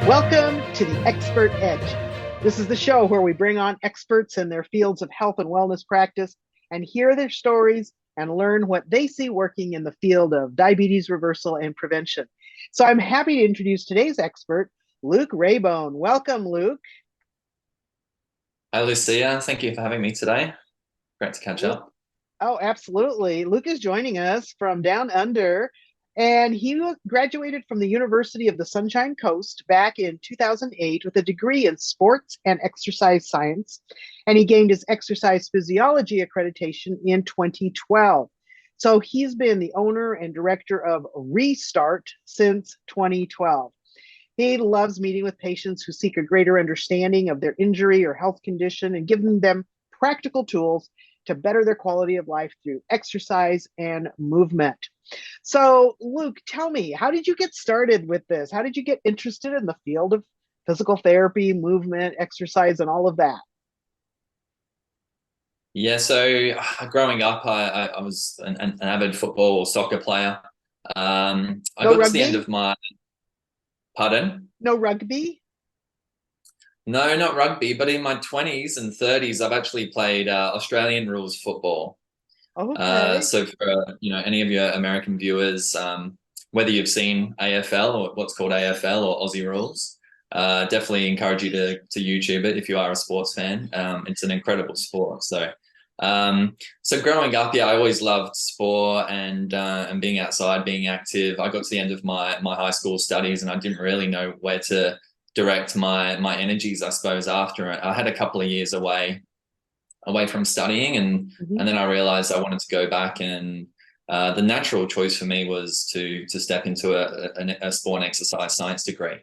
Welcome to the Expert Edge. This is the show where we bring on experts in their fields of health and wellness practice and hear their stories and learn what they see working in the field of diabetes reversal and prevention. So I'm happy to introduce today's expert, Luke Raybone. Welcome, Luke. Hi, Lucia. Thank you for having me today. Great to catch up. Oh, absolutely. Luke is joining us from down under, and he graduated from the University of the Sunshine Coast back in 2008 with a degree in sports and exercise science, and he gained his exercise physiology accreditation in 2012. So he's been the owner and director of Restart since 2012. He loves meeting with patients who seek a greater understanding of their injury or health condition and giving them practical tools to better their quality of life through exercise and movement. So, Luke, tell me, how did you get started with this? How did you get interested in the field of physical therapy, movement, exercise, and all of that? Yeah, so growing up, I was an avid football or soccer player. I No got to the end rugby? of my, pardon? No rugby? No, not rugby, but in my 20s and 30s, I've actually played Australian rules football. Okay. So for any of your American viewers, whether you've seen AFL or what's called AFL or Aussie rules, definitely encourage you to YouTube it if you are a sports fan. It's an incredible sport. So growing up, yeah, I always loved sport and being outside, being active. I got to the end of my high school studies and I didn't really know where to direct my energies, I suppose, after it. I had a couple of years away from studying Mhm. and then I realized I wanted to go back and the natural choice for me was to step into a sport and exercise science degree.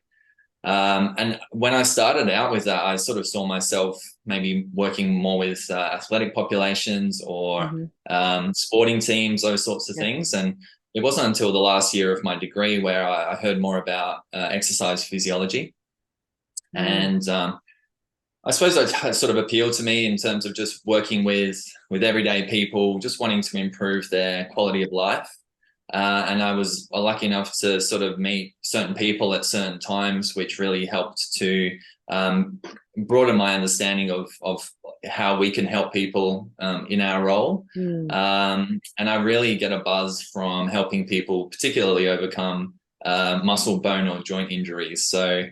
And when I started out with that, I sort of saw myself maybe working more with athletic populations or Mhm. sporting teams, those sorts of Yeah. things. And it wasn't until the last year of my degree where I heard more about exercise physiology. Mm. And I suppose that sort of appealed to me in terms of just working with everyday people, just wanting to improve their quality of life. And I was lucky enough to sort of meet certain people at certain times, which really helped to broaden my understanding of how we can help people in our role. Mm. And I really get a buzz from helping people, particularly overcome muscle, bone, or joint injuries. So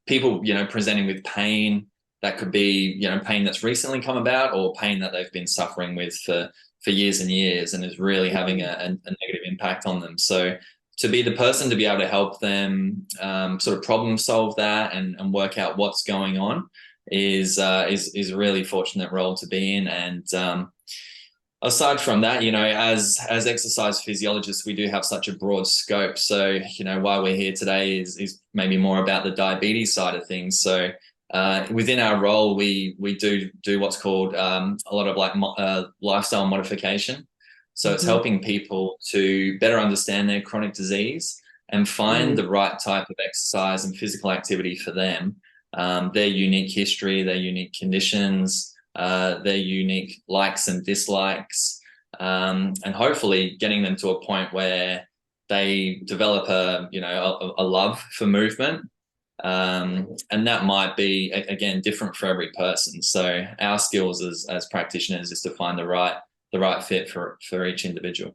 people, presenting with pain that could be, pain that's recently come about or pain that they've been suffering with for years and years and is really having a negative impact on them. So to be the person to be able to help them sort of problem solve that and work out what's going on is a really fortunate role to be in. And aside from that, as exercise physiologists, we do have such a broad scope. So, why we're here today is maybe more about the diabetes side of things. So, within our role, we do what's called a lot of like lifestyle modification. So it's Mhm. helping people to better understand their chronic disease and find Mm. the right type of exercise and physical activity for them, their unique history, their unique conditions, their unique likes and dislikes, and hopefully getting them to a point where they develop a love for movement, and that might be again different for every person. So our skills as practitioners is to find the right fit for each individual.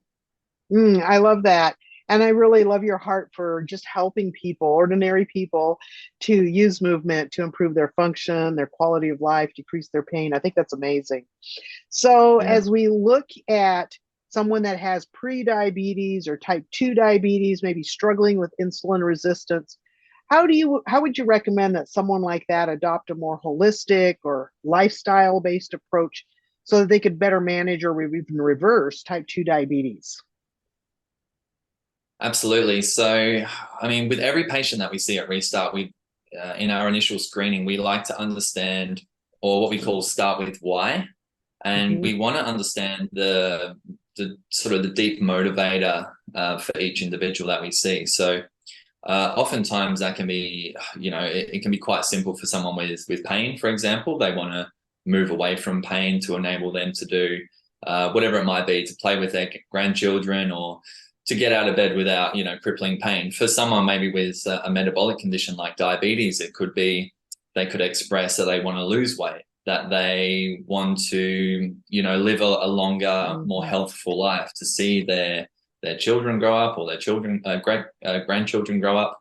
I love that. And I really love your heart for just helping people, ordinary people, to use movement to improve their function, their quality of life, decrease their pain. I think that's amazing. So, Yeah. as we look at someone that has pre-diabetes or type 2 diabetes, maybe struggling with insulin resistance, how would you recommend that someone like that adopt a more holistic or lifestyle-based approach so that they could better manage or even reverse type 2 diabetes? Absolutely. So, I mean, with every patient that we see at Restart, we in our initial screening, we like to understand, or what we call start with why, and Mhm. we want to understand the sort of the deep motivator for each individual that we see. So, oftentimes that can be, it can be quite simple for someone with pain, for example. They want to move away from pain to enable them to do whatever it might be, to play with their grandchildren or to get out of bed without, crippling pain. For someone maybe with a metabolic condition like diabetes, it could be they could express that they want to lose weight, that they want to, live a longer, more healthful life, to see their children grow up, or their children, grandchildren grow up.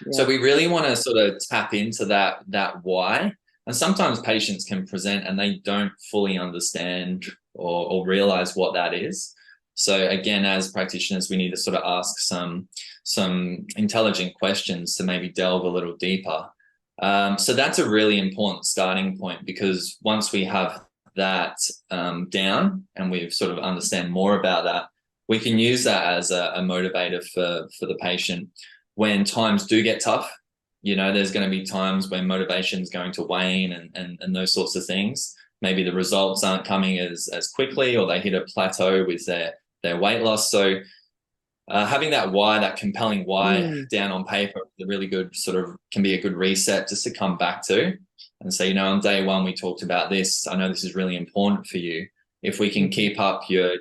Yeah. So we really want to sort of tap into that why. And sometimes patients can present and they don't fully understand or realize what that is. So again, as practitioners, we need to sort of ask some intelligent questions to maybe delve a little deeper. So that's a really important starting point, because once we have that down and we sort of understand more about that, we can use that as a motivator for the patient. When times do get tough, there's going to be times when motivation is going to wane and those sorts of things. Maybe the results aren't coming as quickly, or they hit a plateau with their weight loss. So having that why, that compelling why down on paper, is a really good can be a good reset just to come back to and say, on day one, we talked about this. I know this is really important for you. If we can keep up your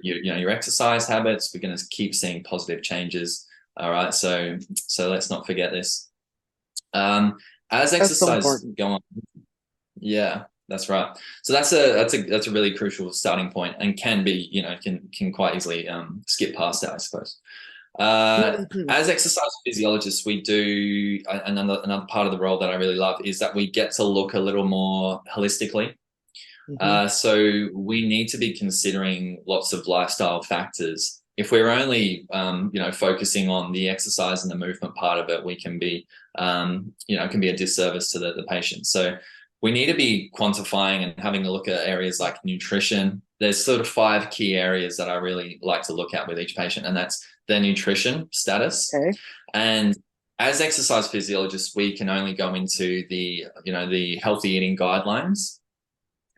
exercise habits, we're going to keep seeing positive changes. All right. So let's not forget this. As exercise go on. Yeah, that's right. So that's a really crucial starting point, and can be, can quite easily skip past that, I suppose. As exercise physiologists, we do another part of the role that I really love is that we get to look a little more holistically. So we need to be considering lots of lifestyle factors. If we're only, focusing on the exercise and the movement part of it, we can be, it can be a disservice to the patient. So we need to be quantifying and having a look at areas like nutrition. There's sort of 5 key areas that I really like to look at with each patient, and that's their nutrition status. Okay. And as exercise physiologists, we can only go into the healthy eating guidelines,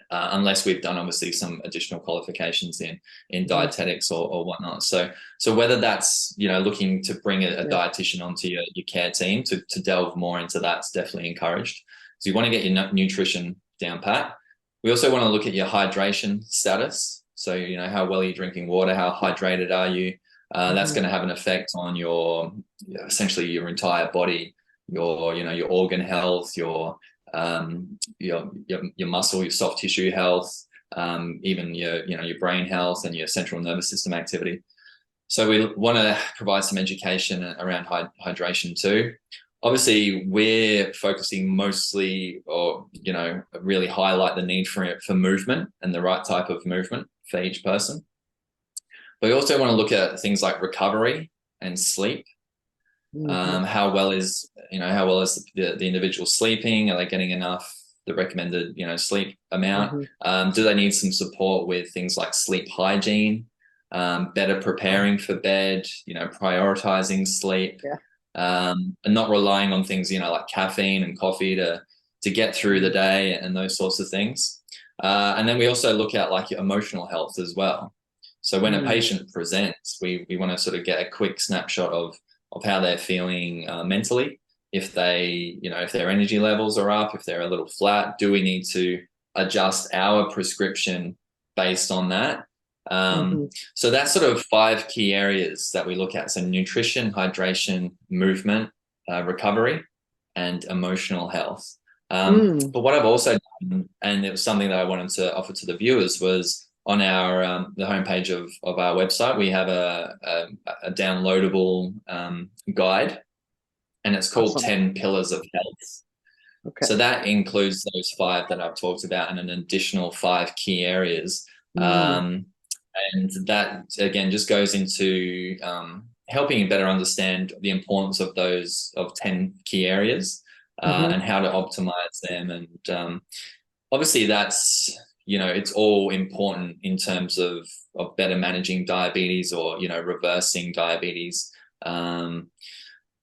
unless we've done obviously some additional qualifications in dietetics or whatnot. So whether that's, looking to bring a dietitian onto your care team to delve more into that, it's definitely encouraged. So you want to get your nutrition down pat. We also want to look at your hydration status. So, how well are you drinking water? How hydrated are you? That's going to have an effect on essentially your entire body, your organ health, your muscle, your soft tissue health, even your brain health and your central nervous system activity. So we want to provide some education around hydration too. Obviously, we're focusing mostly, or really highlight the need for movement and the right type of movement for each person. But we also want to look at things like recovery and sleep. How well is the individual sleeping? Are they getting enough, the recommended sleep amount? Do they need some support with things like sleep hygiene, better preparing for bed, prioritizing sleep, and not relying on things like caffeine and coffee to get through the day and those sorts of things. And then we also look at like your emotional health as well. So when a patient presents, we want to sort of get a quick snapshot of how they're feeling mentally. If if their energy levels are up, if they're a little flat, do we need to adjust our prescription based on that? So that's sort of 5 key areas that we look at. So nutrition, hydration, movement, recovery, and emotional health. But what I've also done, and it was something that I wanted to offer to the viewers, was on our the homepage of our website, we have a downloadable guide, and it's called 10 Pillars of Health. Okay. So that includes those 5 that I've talked about and an additional 5 key areas. And that, again, just goes into helping you better understand the importance of 10 key areas and how to optimize them. And obviously that's, it's all important in terms of better managing diabetes or, reversing diabetes.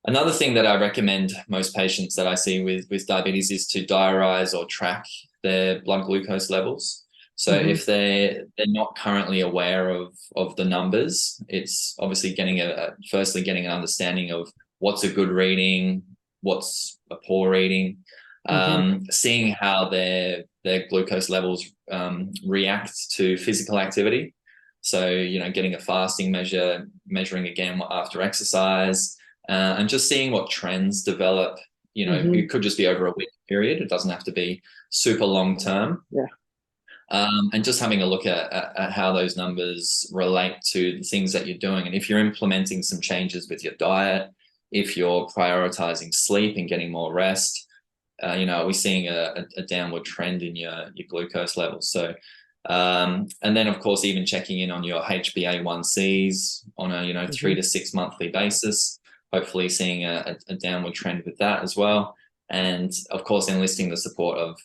Another thing that I recommend most patients that I see with diabetes is to diarize or track their blood glucose levels. So if they're not currently aware of the numbers, it's obviously firstly getting an understanding of what's a good reading, what's a poor reading, seeing how their glucose levels react to physical activity. So, getting a fasting measuring again after exercise, and just seeing what trends develop. It could just be over a week period. It doesn't have to be super long term. Yeah. And just having a look at how those numbers relate to the things that you're doing. And if you're implementing some changes with your diet, if you're prioritizing sleep and getting more rest, are we seeing a downward trend in your glucose levels? So, and then of course, even checking in on your HbA1cs on a 3 to 6 monthly basis, hopefully seeing a downward trend with that as well. And of course, enlisting the support of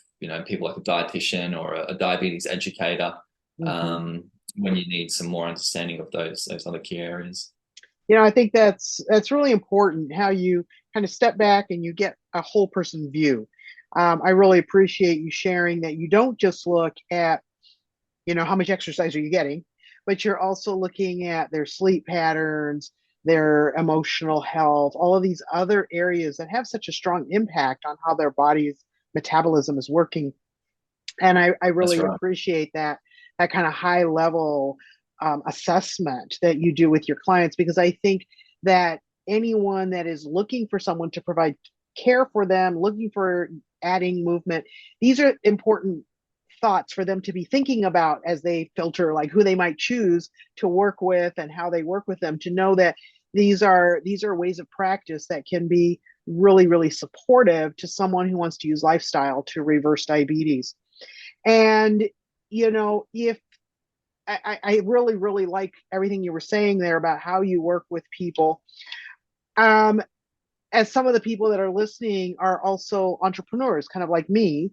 people like a dietitian or a diabetes educator when you need some more understanding of those other key areas. I think that's really important how you kind of step back and you get a whole person view. I really appreciate you sharing that you don't just look at, how much exercise are you getting, but you're also looking at their sleep patterns, their emotional health, all of these other areas that have such a strong impact on how their body's metabolism is working. And I That's really right. appreciate that kind of high level assessment that you do with your clients, because I think that anyone that is looking for someone to provide care for them, looking for adding movement, these are important thoughts for them to be thinking about as they filter like who they might choose to work with and how they work with them, to know that these are ways of practice that can be really, really supportive to someone who wants to use lifestyle to reverse diabetes. And if I really, really like everything you were saying there about how you work with people. As some of the people that are listening are also entrepreneurs, kind of like me,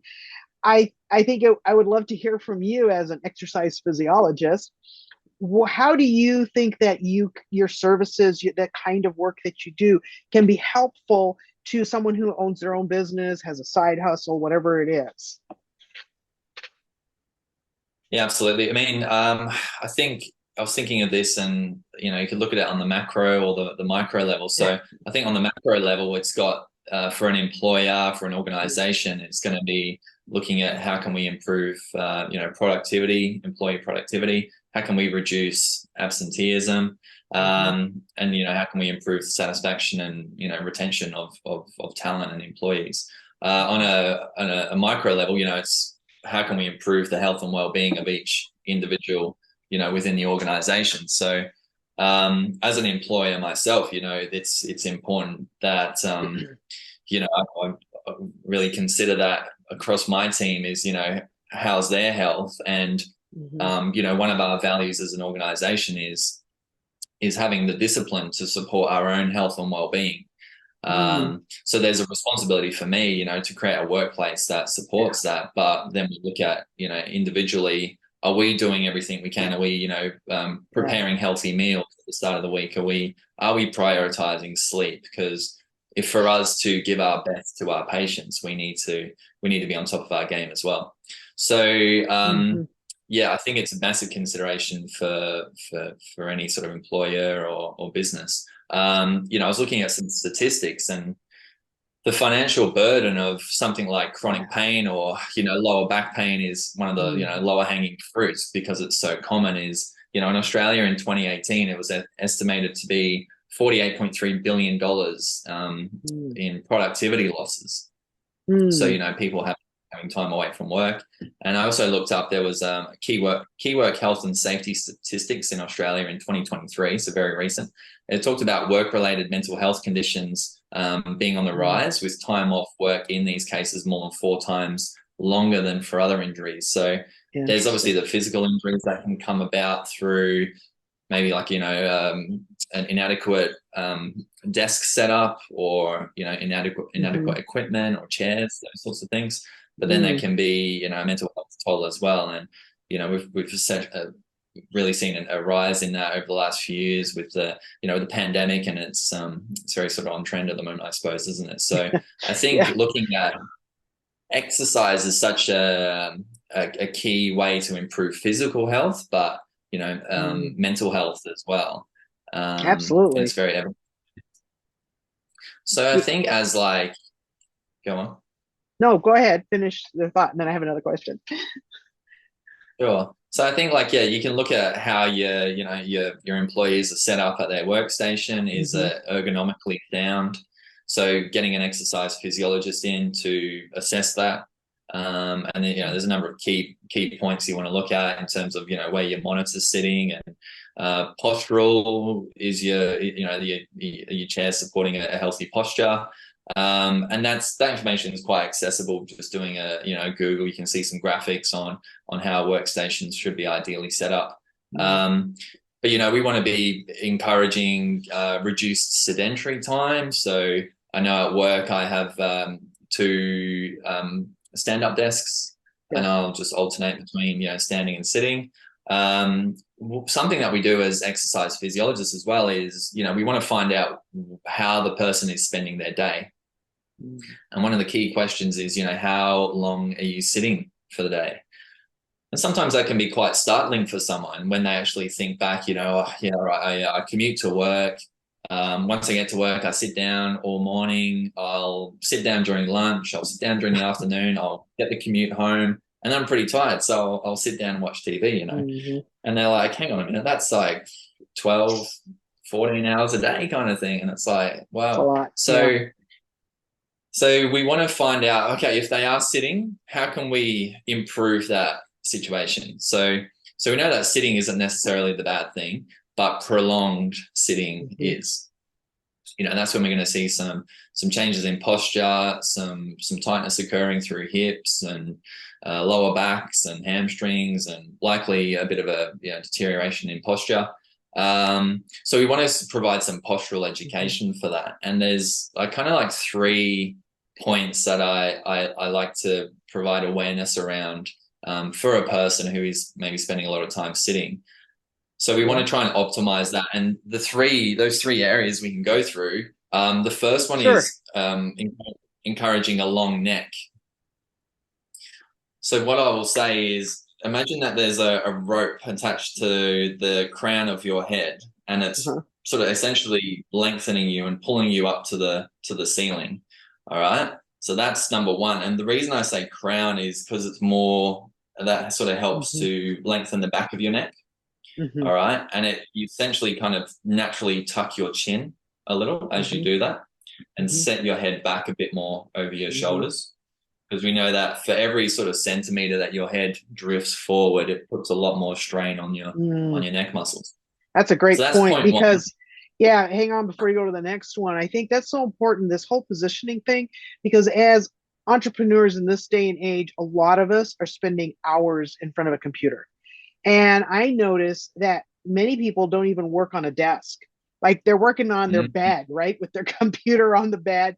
I think I would love to hear from you as an exercise physiologist. How do you think that your services, that kind of work that you do, can be helpful to someone who owns their own business, has a side hustle, whatever it is? Yeah, absolutely. I mean, I think I was thinking of this, and you could look at it on the macro or the micro level. So I think on the macro level, it's got for an employer, for an organization, it's going to be looking at how can we improve, productivity, employee productivity. How can we reduce absenteeism, and how can we improve the satisfaction and retention of talent and employees. On a micro level, it's how can we improve the health and well-being of each individual, within the organization. So, as an employer myself, it's important that, I really consider that across my team is, how's their health. And, one of our values as an organization is having the discipline to support our own health and well-being. So there's a responsibility for me, to create a workplace that supports that. But then we look at, individually, are we doing everything we can? Are we, preparing healthy meals at the start of the week? Are we prioritizing sleep? Because if for us to give our best to our patients, we need to be on top of our game as well. So, yeah, I think it's a massive consideration for any sort of employer or business. I was looking at some statistics, and the financial burden of something like chronic pain or lower back pain is one of the lower hanging fruits, because it's so common. Is in Australia in 2018, it was estimated to be $48.3 billion in productivity losses. So people having time away from work. And I also looked up, there was key work health and safety statistics in Australia in 2023, so very recent. It talked about work-related mental health conditions being on the rise, with time off work in these cases more than 4 times longer than for other injuries. So there's obviously the physical injuries that can come about through maybe like, an inadequate desk setup, or, inadequate equipment or chairs, those sorts of things. But then there can be, mental health toll as well. And, we've really seen a rise in that over the last few years with the, the pandemic, and it's very sort of on trend at the moment, I suppose, isn't it? So I think looking at exercise is such a key way to improve physical health, but mental health as well. Absolutely. It's very evident. So I think as like, go on. No, go ahead, finish the thought, and then I have another question. Sure. So I think like, yeah, you can look at how your employees are set up at their workstation. Is Hmm. it ergonomically sound? So getting an exercise physiologist in to assess that. And then, there's a number of key points you want to look at in terms of, where your monitor's sitting, and postural is your chair supporting a healthy posture. And that information is quite accessible. Just doing Google, you can see some graphics on how workstations should be ideally set up. But we want to be encouraging reduced sedentary time. So I know at work I have two stand-up desks, Yeah. and I'll just alternate between standing and sitting. Something that we do as exercise physiologists as well is we want to find out how the person is spending their day. And one of the key questions is, how long are you sitting for the day? And sometimes that can be quite startling for someone when they actually think back, I commute to work. Once I get to work, I sit down all morning. I'll sit down during lunch. I'll sit down during the afternoon. I'll get the commute home, and I'm pretty tired. So I'll sit down and watch TV. Hmm. And they're like, hang on a minute, that's like 12, 14 hours a day kind of thing. And it's like, It's a wow. lot. Yeah. So we want to find out, okay, if they are sitting, how can we improve that situation? So we know that sitting isn't necessarily the bad thing, but prolonged sitting Hmm. is. And that's when we're going to see some changes in posture, some tightness occurring through hips and lower backs and hamstrings, and likely a bit of a deterioration in posture. So we want to provide some postural education for that. And there's kind of like 3 points that I like to provide awareness around for a person who is maybe spending a lot of time sitting. So we want Yeah. to try and optimize that. And those three areas we can go through. The first one Sure. is encouraging a long neck. So what I will say is, imagine that there's a rope attached to the crown of your head, and it's Uh-huh. sort of essentially lengthening you and pulling you up to the ceiling. All right. So that's number one. And the reason I say crown is because it's more that sort of helps Hmm. to lengthen the back of your neck. Hmm. All right. And you essentially kind of naturally tuck your chin a little as you Hmm. do that, and Hmm. set your head back a bit more over your Hmm. shoulders. Because we know that for every sort of centimeter that your head drifts forward, it puts a lot more strain on your Mm. neck muscles. That's a So great that's point point one. because, yeah, hang on before you go to the next one. I think that's so important, this whole positioning thing, because as entrepreneurs in this day and age, a lot of us are spending hours in front of a computer. And I notice that many people don't even work on a desk. Like they're working on their Mm, bed, right? With their computer on the bed,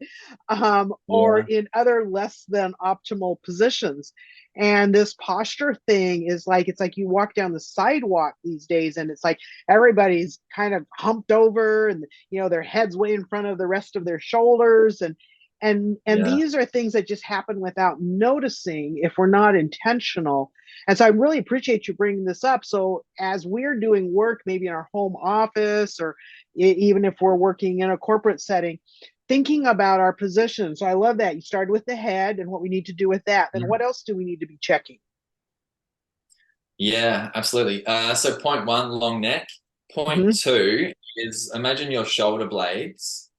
or yeah. in other less than optimal positions. And this posture thing is like, it's like you walk down the sidewalk these days and it's like everybody's kind of humped over and, their heads way in front of the rest of their shoulders. And Yeah. these are things that just happen without noticing if we're not intentional. And so I really appreciate you bringing this up. So as we're doing work, maybe in our home office, or even if we're working in a corporate setting, thinking about our position. So I love that you started with the head and what we need to do with that. Then what Mm. else do we need to be checking? Yeah, absolutely. So point one, long neck. Point Hmm. two is, imagine your shoulder blades,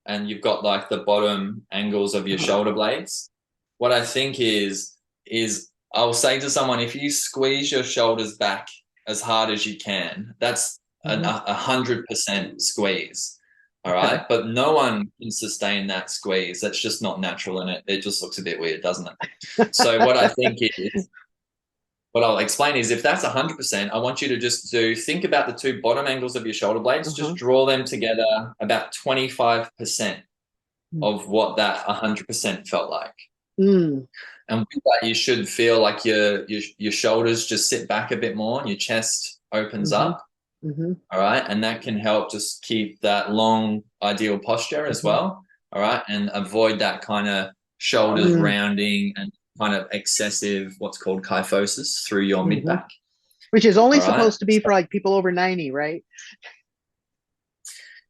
and you've got like the bottom angles of your Uh-huh. shoulder blades. What I think is I'll say to someone, if you squeeze your shoulders back as hard as you can, that's Hmm. 100% squeeze. All Okay. right. But no one can sustain that squeeze. That's just not natural, and it just looks a bit weird, doesn't it? So what I think is, what I'll explain is, if that's 100%, I want you to just think about the two bottom angles of your shoulder blades, just Uh-huh. draw them together about 25% of what that 100% felt like. Mm. And with that, you should feel like your shoulders just sit back a bit more and your chest opens Hmm. up. Hmm. All right. And that can help just keep that long, ideal posture as Hmm. well. All right. And avoid that kind of shoulders Mm. rounding and kind of excessive, what's called kyphosis through your mid Hmm. back. Which is only All right. supposed to be for like people over 90, right?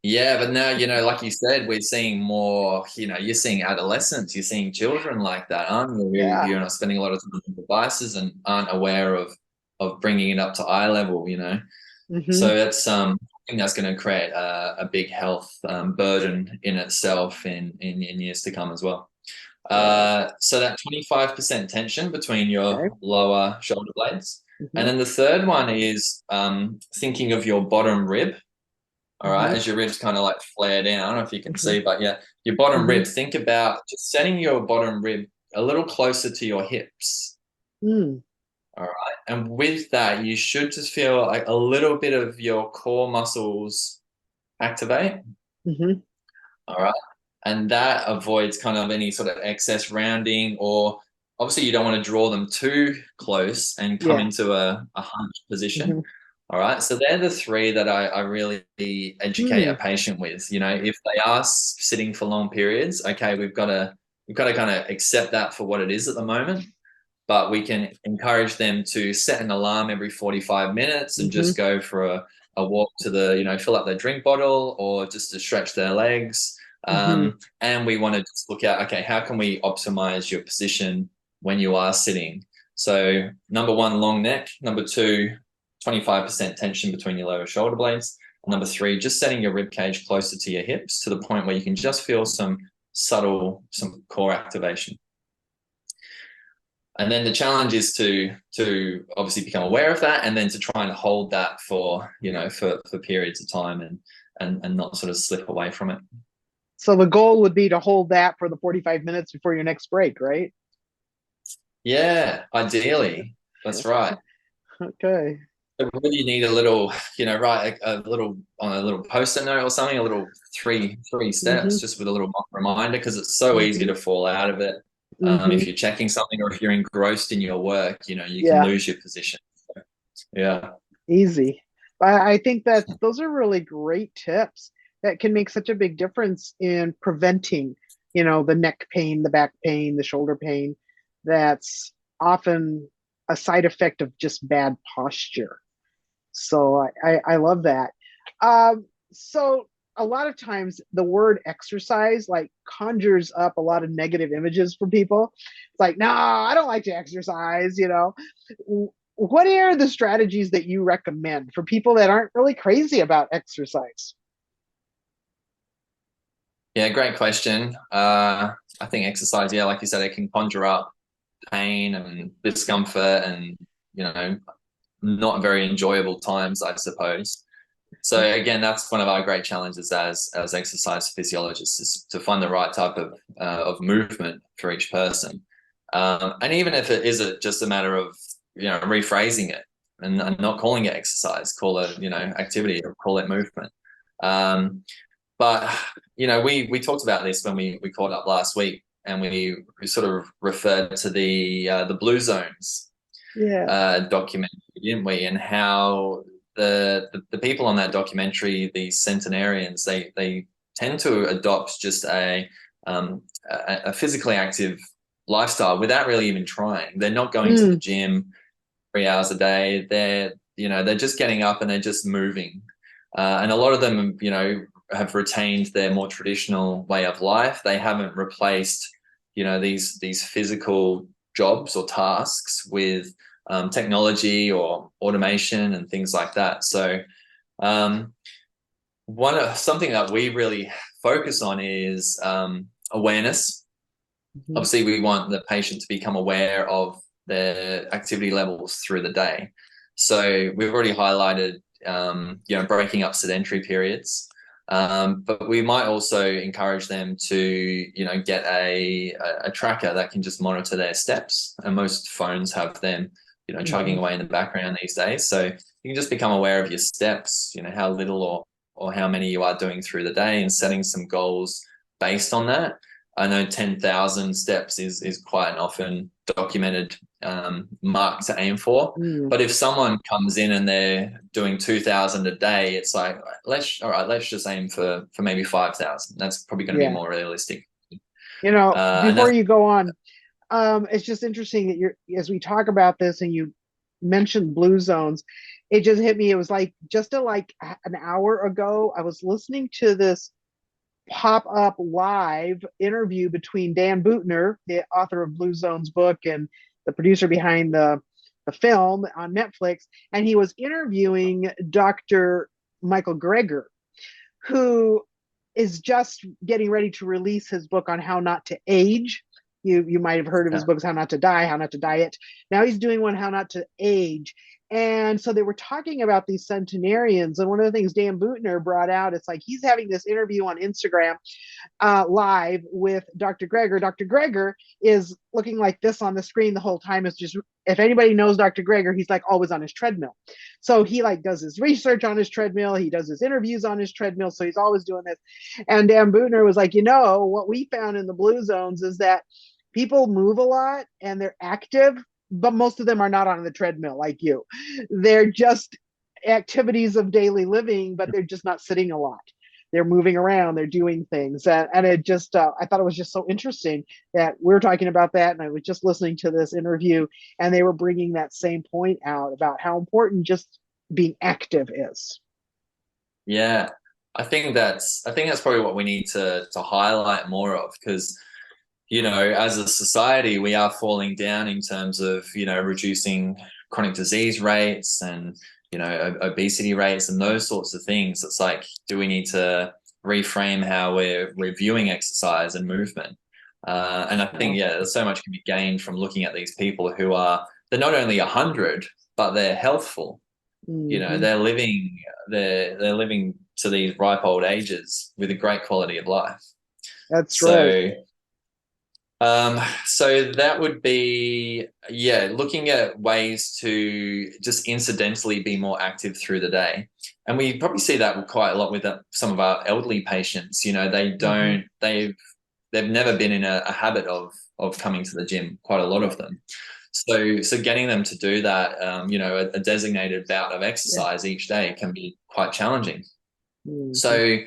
Yeah, but now, like you said, we're seeing more, you're seeing adolescents, you're seeing children like that, aren't you? Yeah. Who, are not spending a lot of time on devices and aren't aware of of bringing it up to eye level, you know. Mm-hmm. So that's I think that's going to create a big health burden in itself in years to come as well. Wow. So that 25% tension between your Okay. lower shoulder blades. And Mm-hmm. then the third one is thinking of your bottom rib. All right, Mm-hmm. as your ribs kind of like flare down. I don't know if you can Mm-hmm. see, but yeah, your bottom Mm-hmm. rib. Think about just setting your bottom rib a little closer to your hips. Mm. All right. And with that, you should just feel like a little bit of your core muscles activate. Mm-hmm. All right. And that avoids kind of any sort of excess rounding, or obviously you don't want to draw them too close and come Yeah. into a hunch position. Mm-hmm. All right. So they're the three that I really educate a Mm. patient with. You know, if they are sitting for long periods, okay, we've got to kind of accept that for what it is at the moment, but we can encourage them to set an alarm every 45 minutes and Mm-hmm. just go for a walk to the, you know, fill up their drink bottle or just to stretch their legs. Mm-hmm. And we want to just look at, okay, how can we optimize your position when you are sitting? So, number one, long neck. Number two, 25% tension between your lower shoulder blades. And number three, just setting your rib cage closer to your hips to the point where you can just feel some some core activation. And then the challenge is to obviously become aware of that, and then to try and hold that for, you know, for periods of time, and not sort of slip away from it. So the goal would be to hold that for the 45 minutes before your next break, right? Yeah, ideally, that's right. Okay. So really you need a little, you know, write a little on a little post-it note or something, a little three steps, Mm-hmm. just with a little reminder, because it's so easy Mm-hmm. to fall out of it. Mm-hmm. If you're checking something or if you're engrossed in your work, you know, you can Yeah. lose your position. So, yeah. Easy. I think that those are really great tips that can make such a big difference in preventing, the neck pain, the back pain, the shoulder pain. That's often a side effect of just bad posture. So I love that. So a lot of times the word exercise like conjures up a lot of negative images for people. It's like, no, I don't like to exercise. What are the strategies that you recommend for people that aren't really crazy about exercise? Yeah, great question. I think exercise, yeah, like you said, it can conjure up pain and discomfort and, you know, not very enjoyable times, I suppose. So again, that's one of our great challenges as exercise physiologists, is to find the right type of movement for each person. And even if it is just a matter of, you know, rephrasing it and not calling it exercise, call it, you know, activity, or call it movement. Um, but you know, we talked about this when we caught up last week, and we sort of referred to the Blue Zones Yeah. documentary, didn't we? And how the people on that documentary, these centenarians, they tend to adopt just a physically active lifestyle without really even trying. They're not going to the Mm, gym 3 hours a day. They're just getting up and they're just moving. And a lot of them, you know, have retained their more traditional way of life. They haven't replaced, you know, these physical jobs or tasks with technology or automation and things like that. So um, something that we really focus on is awareness. mhm, Obviously, we want the patient to become aware of their activity levels through the day. So we've already highlighted, you know, breaking up sedentary periods. But we might also encourage them to, you know, get a tracker that can just monitor their steps. And most phones have them, you know, chugging mhm. away in the background these days. So you can just become aware of your steps, you know, how little or how many you are doing through the day, and setting some goals based on that. I know 10,000 steps is quite an often documented mark to aim for. Mm, But if someone comes in and they're doing 2,000 a day, it's like, let's just aim for maybe 5,000. That's probably going to be yeah. more realistic. And Before that's you go on, it's just interesting that as we talk about this and you mentioned blue zones, it just hit me. It was like just an hour ago, I was listening to this pop up live interview between Dan Buettner, the author of Blue Zones book and the producer behind the the film on Netflix, and he was interviewing Dr. Michael Greger, who is just getting ready to release his book on how not to age. You might have heard of his books, How Not to Die, How Not to Diet. Now he's doing one, How Not to Age. And so they were talking about these centenarians. And one of the things Dan Buettner brought out, it's like he's having this interview on Instagram live with Dr. Greger. Dr. Greger is looking like this on the screen the whole time. It's just, if anybody knows Dr. Greger, he's like always on his treadmill. So he like does his research on his treadmill. He does his interviews on his treadmill. So he's always doing this. And Dan Buettner was like, what we found in the blue zones is that people move a lot and they're active, but most of them are not on the treadmill like you. They're just activities of daily living, but they're just not sitting a lot. They're moving around, they're doing things. And it just, I thought it was just so interesting that we're talking about that. And I was just listening to this interview and they were bringing that same point out about how important just being active is. Yeah. I think that's probably what we need to highlight more of, because as a society, we are falling down in terms of, reducing chronic disease rates and, obesity rates and those sorts of things. It's like, do we need to reframe how we're viewing exercise and movement? And I think, there's so much can be gained from looking at these people who they're not only 100, but they're healthful. Mm-hmm. They're living to these ripe old ages with a great quality of life. That's So, right. so that would be, looking at ways to just incidentally be more active through the day. And we probably see that quite a lot with some of our elderly patients. They've never been in a habit of coming to the gym, quite a lot of them. So getting them to do that, a designated bout of exercise each day can be quite challenging. Mm-hmm. So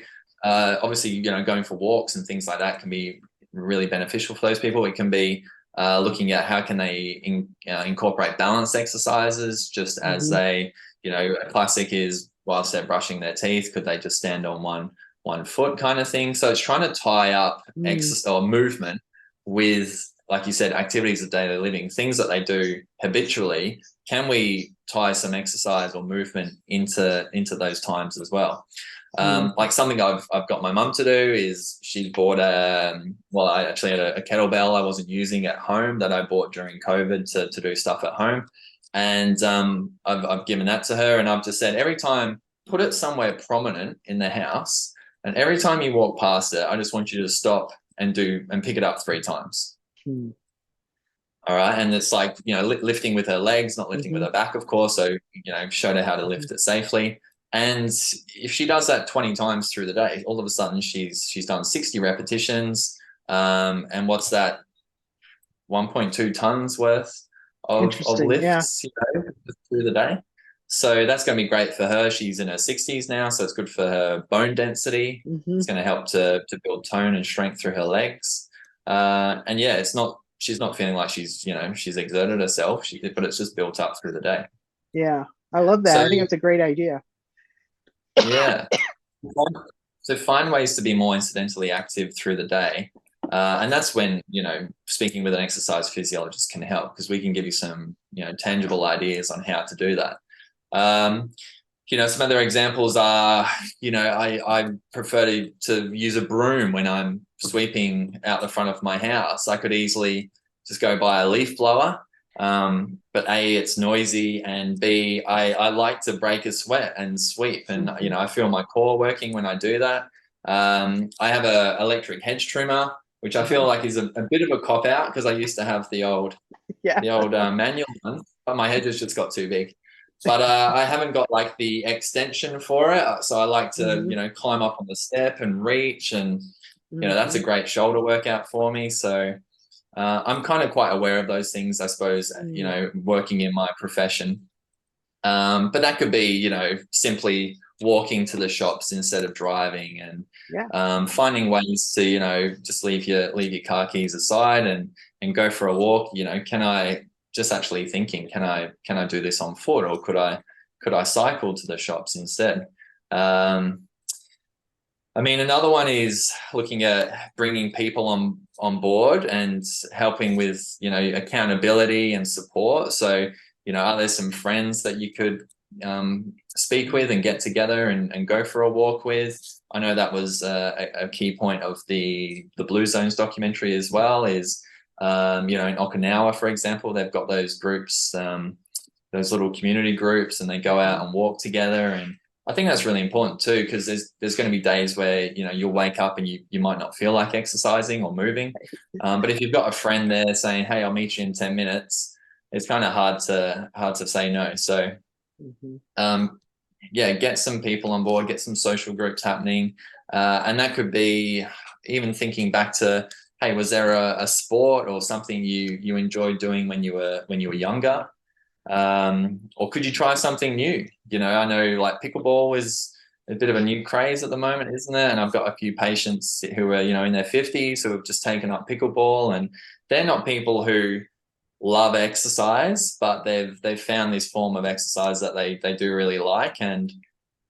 obviously, going for walks and things like that can be really beneficial for those people. It can be looking at how can they incorporate balance exercises, just as a classic is whilst they're brushing their teeth, could they just stand on one foot kind of thing. So it's trying to tie up exercise or movement with, like you said, activities of daily living, things that they do habitually. Can we tie some exercise or movement into those times as well? Like something I've got my mum to do is she bought I actually had a kettlebell I wasn't using at home that I bought during COVID to do stuff at home. And I've given that to her, and I've just said, every time, put it somewhere prominent in the house, and every time you walk past it, I just want you to stop and pick it up 3 times. All right. And it's like, lifting with her legs, not lifting with her back, of course. So, showed her how to lift it safely. And if she does that 20 times through the day, all of a sudden she's done 60 repetitions. And what's that? 1.2 tons worth of lifts through the day. So that's going to be great for her. She's in her 60s now, so it's good for her bone density. It's going to help to build tone and strength through her legs. And she's not feeling like she's exerted herself, but it's just built up through the day. Yeah, I love that. I think that's a great idea. Yeah. So find ways to be more incidentally active through the day. And that's when, speaking with an exercise physiologist can help, because we can give you some, tangible ideas on how to do that. Some other examples are, I prefer to use a broom when I'm sweeping out the front of my house. I could easily just go buy a leaf blower. But A, it's noisy, and B, I like to break a sweat and sweep, and I feel my core working when I do that. I have a electric hedge trimmer, which I feel like is a bit of a cop out, because I used to have the old manual one, but my hedges just got too big. But I haven't got like the extension for it, so I like to climb up on the step and reach, and that's a great shoulder workout for me. So I'm kind of quite aware of those things, I suppose, working in my profession. But that could be, simply walking to the shops instead of driving, and finding ways to, just leave your car keys aside and go for a walk. Can I just actually thinking, can I do this on foot, or could I cycle to the shops instead? Another one is looking at bringing people on board and helping with, accountability and support. So, are there some friends that you could speak with and get together and go for a walk with? I know that was a key point of the Blue Zones documentary as well. Is in Okinawa, for example, they've got those groups, those little community groups, and they go out and walk together. And I think that's really important too, because there's going to be days where you'll wake up and you might not feel like exercising or moving, but if you've got a friend there saying, "Hey, I'll meet you in 10 minutes," it's kind of hard to say no. So Mhm. yeah, get some people on board, get some social groups happening, and that could be even thinking back to, hey, was there a sport or something you enjoyed doing when you were younger? Or could you try something new? I know like pickleball is a bit of a new craze at the moment, isn't it? And I've got a few patients who are, in their 50s who have just taken up pickleball, and they're not people who love exercise, but they've found this form of exercise that they do really like. And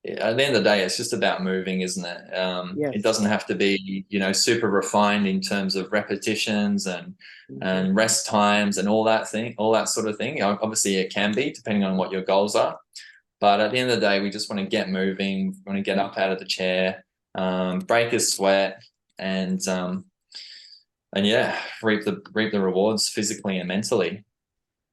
at the end of the day, it's just about moving, isn't it? It Yes. doesn't have to be, super refined in terms of repetitions Mhm. and rest times and all that sort of thing. Obviously, it can be depending on what your goals are. But at the end of the day, we just want to get moving, we want to get up out of the chair, break a sweat, and yeah, reap the rewards physically and mentally.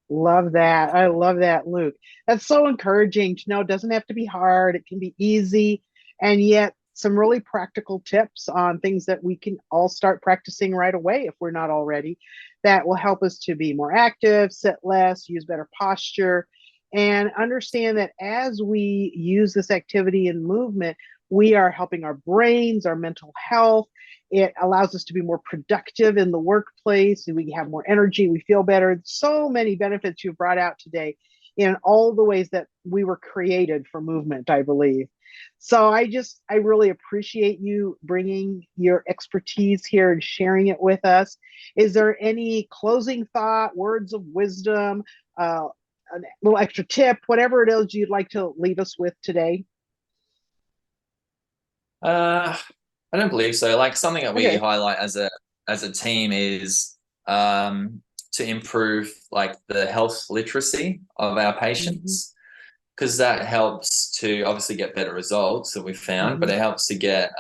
Love that. I love that, Luke. That's so encouraging to know it doesn't have to be hard. It can be easy, and yet some really practical tips on things that we can all start practicing right away if we're not already, that will help us to be more active, sit less, use better posture, and understand that as we use this activity and movement, we are helping our brains, our mental health. It allows us to be more productive in the workplace, and we have more energy. We feel better. So many benefits you've brought out today in all the ways that we were created for movement, I believe. So I really appreciate you bringing your expertise here and sharing it with us. Is there any closing thought, words of wisdom, a little extra tip, whatever it is you'd like to leave us with today? Uh, I don't believe so. Like something that we Okay. highlight as a team is to improve like the health literacy of our Mm-hmm. patients, because that helps to obviously get better results that we've found, but Mm-hmm. it helps to get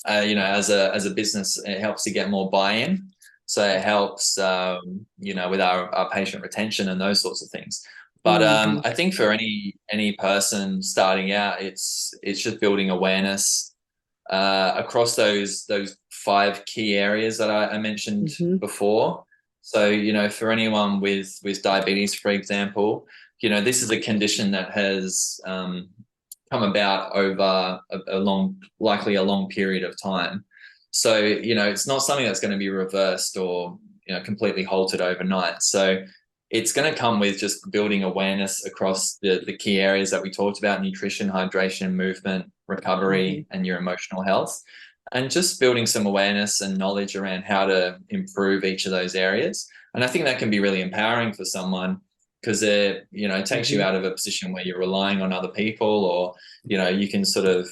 as a business, it helps to get more buy-in. So it helps with our patient retention and those sorts of things. But Mm-hmm. I think for any person starting out, it's just building awareness across those five key areas that I mentioned Mm-hmm. before. So, for anyone with diabetes, for example, this is a condition that has come about over likely a long period of time. So, it's not something that's going to be reversed or, completely halted overnight. So it's going to come with just building awareness across the key areas that we talked about: nutrition, hydration, movement, Mm-hmm. recovery, and your emotional health. And just building some awareness and knowledge around how to improve each of those areas. And I think that can be really empowering for someone, because it takes you Mm-hmm. out of a position where you're relying on other people, or, you can sort of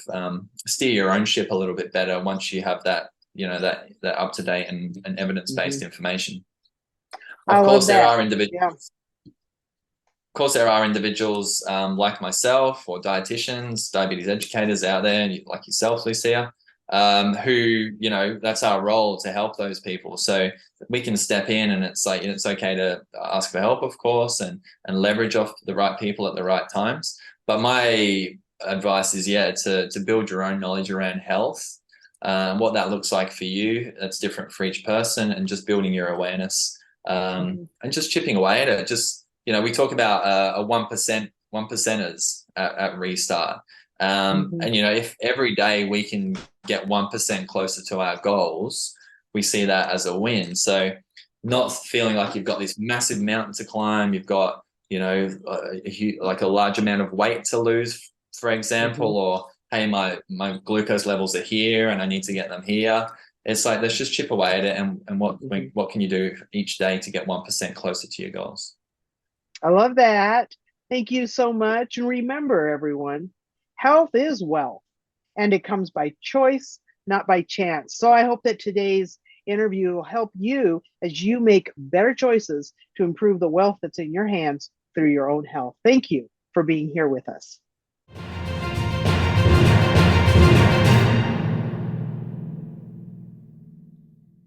steer your own ship a little bit better once you have that up to date and evidence Mm-hmm. based information. I Of love course, there that. are Yeah. individuals. Of course, there are individuals like myself or dietitians, diabetes educators out there, like yourself, Lucia, who, that's our role to help those people. So we can step in, and it's like, it's okay to ask for help, of course, and leverage off the right people at the right times. But my advice is, yeah, to build your own knowledge around health, what that looks like for you. That's different for each person, and just building your awareness, Mm-hmm. and just chipping away at it. Just, we talk about a 1%, one percenters at restart. Mm-hmm. And if every day we can get 1% closer to our goals, we see that as a win. So not feeling like you've got this massive mountain to climb, you've got, like a large amount of weight to lose, for Mm-hmm. example, or hey, my glucose levels are here and I need to get them here. It's like, let's just chip away at it, and Mm-hmm. what can you do each day to get 1% closer to your goals? I love that. Thank you so much. And remember, everyone, health is wealth, and it comes by choice, not by chance. So I hope that today's interview will help you as you make better choices to improve the wealth that's in your hands through your own health. Thank you for being here with us.